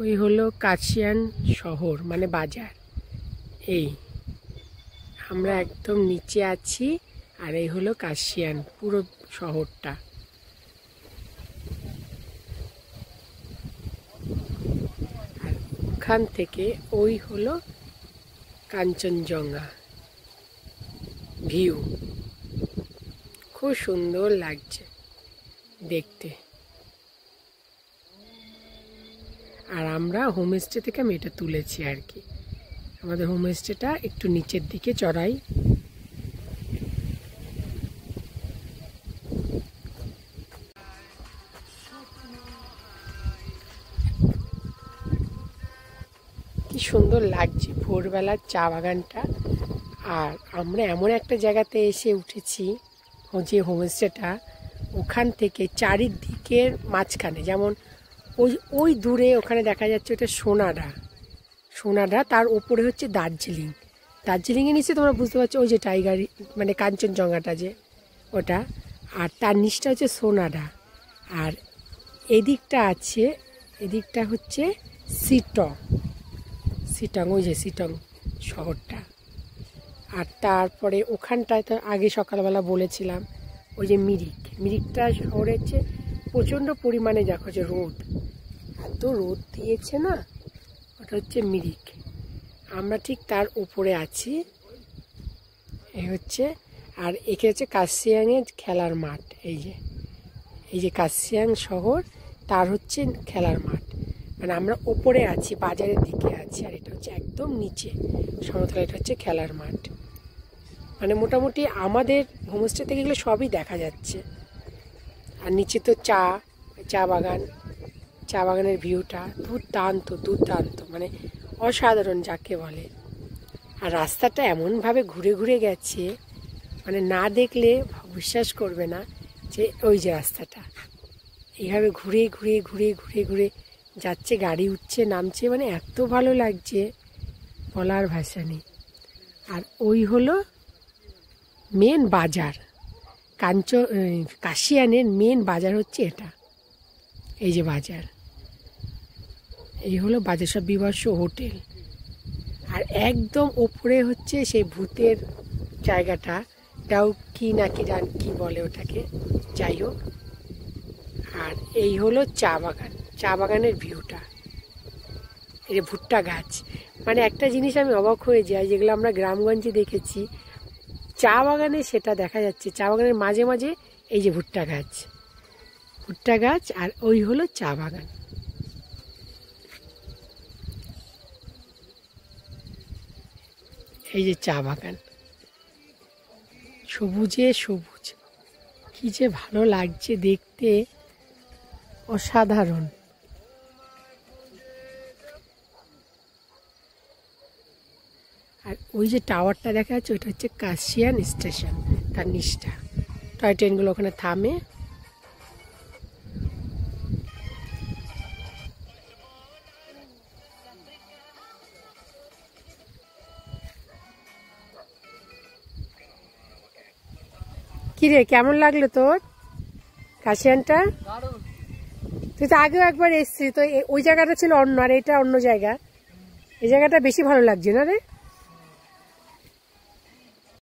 ওই হলো কাশিয়ান শহর মানে বাজার। এই আমরা একদম নিচে আছি আর এই হলো কাশিয়ান পুরো শহরটা। আর ওখান থেকে ওই হলো কাঞ্চনজঙ্ঘা ভিউ, খুব সুন্দর লাগছে দেখতে। আর আমরা হোমস্টে থেকে আমি এটা তুলেছি আর কি। আমাদের হোমস্টেটা একটু নিচের দিকে চড়াই। কি সুন্দর লাগছে ভোরবেলার চা বাগানটা। আর আমরা এমন একটা জায়গাতে এসে উঠেছি, যে হোমস্টেটা, ওখান থেকে চারিদিকের মাঝখানে, যেমন ওই দূরে ওখানে দেখা যাচ্ছে ওটা সোনাডা, তার উপরে হচ্ছে দার্জিলিংয়ে নিচে তোমরা বুঝতে পারছো ওই যে টাইগার মানে কাঞ্চনজঙ্ঘাটা যে ওটা, আর তার নিচটা হচ্ছে সোনাডা। আর এদিকটা হচ্ছে সিটং, ওই যে সিটং শহরটা। আর তারপরে ওখানটায় তো আগে সকালবেলা বলেছিলাম ওই যে মিরিকটা শহরে হচ্ছে প্রচণ্ড পরিমাণে দেখো যে এত রোদ দিয়েছে না, ওটা হচ্ছে মিরিক। আমরা ঠিক তার উপরে আছি। এই হচ্ছে, আর এখানে হচ্ছে কাশিয়াংয়ের খেলার মাঠ। এই যে কাশিয়াং শহর, তার হচ্ছে খেলার মাঠ। মানে আমরা ওপরে আছি, বাজারের দিকে আছি, আর এটা হচ্ছে একদম নিচে সমতলে, এটা হচ্ছে খেলার মাঠ। মানে মোটামুটি আমাদের হোমস্টে থেকে গেলে সবই দেখা যাচ্ছে। আর নিচে তো চা বাগানের ভিউটা দুর্দান্ত, মানে অসাধারণ যাকে বলে। আর রাস্তাটা এমনভাবে ঘুরে ঘুরে গেছে, মানে না দেখলে বিশ্বাস করবে না যে ওই যে রাস্তাটা এইভাবে ঘুরে যাচ্ছে, গাড়ি উঠছে নামছে, মানে এত ভালো লাগছে বলার ভাষা নেই। আর ওই হলো মেন বাজার, কাশিয়ানের মেন বাজার হচ্ছে এটা। এই যে বাজার, এই হলো বাজার, সব বিবর্ষ হোটেল। আর একদম ওপরে হচ্ছে সেই ভূতের জায়গাটা, ডাউ কি নাকি কি বলে ওটাকে, যাই হোক। আর এই হলো চা বাগানের ভিউটা। এই যে ভুট্টা গাছ, মানে একটা জিনিস আমি অবাক হয়ে যাই, যেগুলো আমরা গ্রামগঞ্জে দেখেছি, চা বাগানে সেটা দেখা যাচ্ছে। চা বাগানের মাঝে মাঝে এই যে ভুট্টা গাছ, আর ওই হলো চা বাগান। এই যে চা বাগান, সবুজে সবুজ, কি যে ভালো লাগছে দেখতে, অসাধারণ। আর ওই যে টাওয়ারটা দেখা যাচ্ছে, ওইটা হচ্ছে কাশিয়ান স্টেশন, তার নিচটা। টয় ট্রেনগুলো ওখানে থামে। কিরে, কেমন লাগলো তোর কাশিয়ানটা? তুই তো আগেও একবার এসছিস, তো ওই জায়গাটা ছিল অন্য, আর এটা অন্য জায়গা। এই জায়গাটা বেশি ভালো লাগছে না রে?